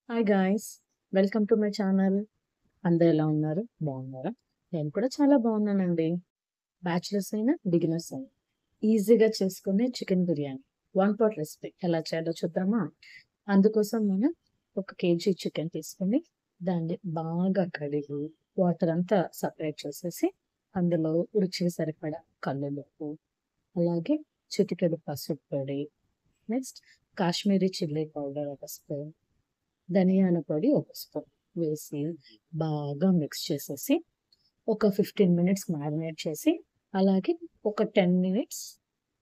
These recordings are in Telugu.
Hi guys, welcome to my channel. అందరు ఎలా ఉన్నారు? బాగున్నారా? నేను కూడా చాలా బాగున్నానండి. బ్యాచిలర్స్ అయినా బిగినర్స్ అయినా ఈజీగా చేసుకునే chicken biryani one pot recipe ఎలా చేయాలో చూద్దామా? అందుకోసం నేను 1 kg చికెన్ తీసుకుని దాన్ని బాగా కడిగి వాటర్ అంతా సపరేట్ చేసేసి అందులో రుచికి సరిపడా కల్లుప్పు, అలాగే చిటికెడు పసుపు పొడి, నెక్స్ట్ కాశ్మీరీ చిల్లీ పౌడర్ ఒక స్పూన్, ధనియాల పొడి ఒక స్పూన్ వేసి బాగా మిక్స్ చేసేసి ఒక 15 మినిట్స్ మ్యారినేట్ చేసి అలాగే ఒక 10 మినిట్స్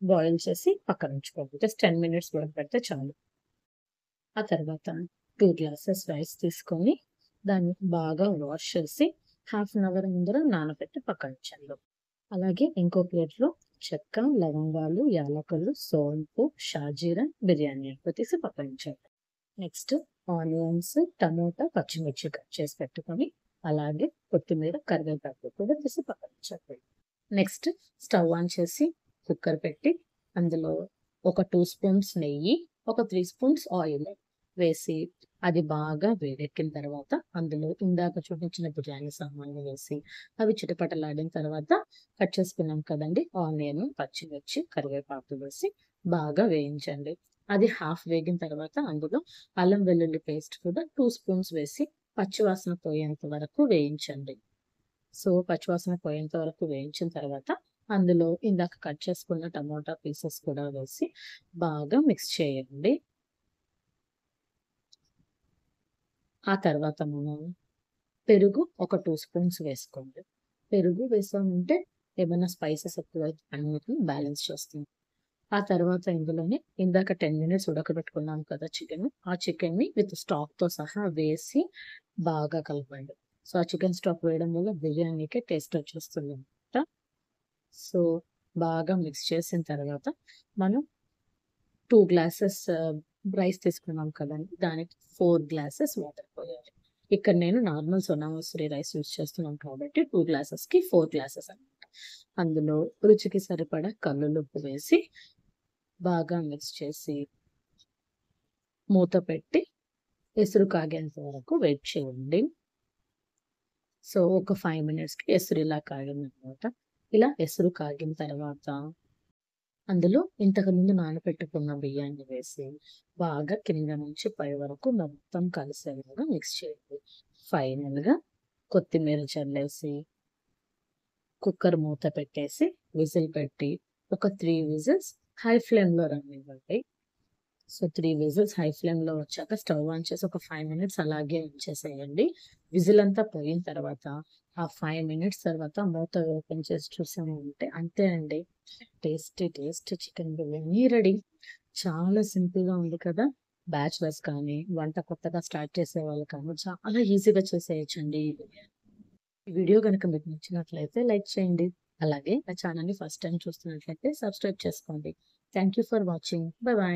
బాయిల్ చేసి పక్కన ఉంచుకోండి. జస్ట్ 10 మినిట్స్ ఉడకబెడితే చాలు. ఆ తర్వాత 2 గ్లాసెస్ రైస్ తీసుకొని దాన్ని బాగా వాష్ చేసి హాఫ్ అన్ అవర్ ముందర నానబెట్టి పక్కన ఉంచండి. అలాగే ఇంకో ప్లేట్లో చెక్క, లవంగాలు, యాలకులు, సోంపు, షాజీరా, బిర్యానీ ఆకు తీసి పక్కన ఉంచండి. నెక్స్ట్ ఆనియన్స్, టమోటా, పచ్చిమిర్చి కట్ చేసి పెట్టుకొని అలాగే కొత్తిమీర, కరివేపాకు కూడా తీసి పక్కన ఉంచండి. నెక్స్ట్ స్టవ్ ఆన్ చేసి కుక్కర్ పెట్టి అందులో ఒక 2 స్పూన్స్ నెయ్యి, ఒక 3 స్పూన్స్ ఆయిల్ వేసి అది బాగా వేడెక్కిన తర్వాత అందులో ఇందాక చూపించిన బిర్యానీ సామాన్లు వేసి అవి చిటపటలాడిన తర్వాత కట్ చేసుకున్నాం కదండి ఆనియన్, పచ్చిమిర్చి, కరివేపాకు వేసి బాగా వేయించండి. అది హాఫ్ వేగిన తర్వాత అందులో అల్లం వెల్లుల్లి పేస్ట్ కూడా 2 స్పూన్స్ వేసి పచ్చివాసన పోయేంత వరకు వేయించండి. సో పచ్చివాసన పోయేంత వరకు వేయించిన తర్వాత అందులో ఇందాక కట్ చేసుకున్న టమోటా పీసెస్ కూడా వేసి బాగా మిక్స్ చేయండి. ఆ తర్వాత మనం పెరుగు ఒక 2 స్పూన్స్ వేసుకోండి. పెరుగు వేసామంటే ఏమైనా స్పైసెస్ ఎక్కువైతే అన్నిటిని బ్యాలెన్స్ చేస్తుంది. ఆ తర్వాత ఇందులోనే ఇందాక 10 మినిట్స్ ఉడకబెట్టుకున్నాం కదా చికెన్, ఆ చికెన్‌ని విత్ స్టాక్‌తో సహా వేసి బాగా కలపండి. సో, ఆ చికెన్ స్టాక్ వేయడం వల్ల బిర్యానీకి టేస్ట్ వచ్చేస్తుందనమాట. సో, బాగా మిక్స్ చేసిన తర్వాత మనం 2 గ్లాసెస్ రైస్ తీసుకున్నాం కదండీ! దానికి 4 గ్లాసెస్ వాటర్ పోయాలి. ఇక్కడ నేను normal Sona Masoori rice use చేస్తున్నాను కాబట్టి 2 గ్లాసెస్‌కి 4 గ్లాసెస్ అనమాట. అందులో రుచికి సరిపడా కల్లులుప్పు వేసి బాగా మిక్స్ చేసి మూత పెట్టి ఎసురు కాగేంత వరకు వెయిట్ చేయండి. సో, ఒక 5 మినిట్స్‌కి ఎసురు ఇలా కాగిందనమాట. ఇలా ఎసురు కాగిన తర్వాత అందులో ఇంతకుముందు నానబెట్టుకున్న బియ్యాన్ని వేసి బాగా కింద నుంచి పై వరకు మొత్తం కలిసేలాగా మిక్స్ చేయండి. ఫైనల్‌గా కొత్తిమీర చల్లేసి కుక్కర్ మూత పెట్టేసి విజిల్ పెట్టి ఒక 3 విజిల్స్ హై ఫ్లేమ్‌లో రానివ్వండి. సో, 3 విజిల్స్ హై ఫ్లేమ్‌లో వచ్చాక స్టవ్ ఆన్ చేసి ఒక 5 మినిట్స్ అలాగే ఉంచేసేయండి. విజిల్ అంతా పోయిన తర్వాత ఆ 5 మినిట్స్ తర్వాత మూత ఓపెన్ చేసి చూసామంటే అంతే అండి. Tasty chicken biryani ready. చాలా సింపుల్‌గా ఉంది కదా! బ్యాచిలర్స్ కానీ, వంట కొత్తగా స్టార్ట్ చేసేవాళ్ళు కానీ చాలా ఈజీగా చేసేయొచ్చండి ఈ బిర్యానీ. ఈ వీడియో గనుక మీకు నచ్చినట్లయితే లైక్ చేయండి. అలాగే నా ఛానెల్‌ని ఫస్ట్ టైమ్ చూస్తున్నట్లయితే సబ్స్క్రైబ్ చేసుకోండి. Thank you for watching. By by.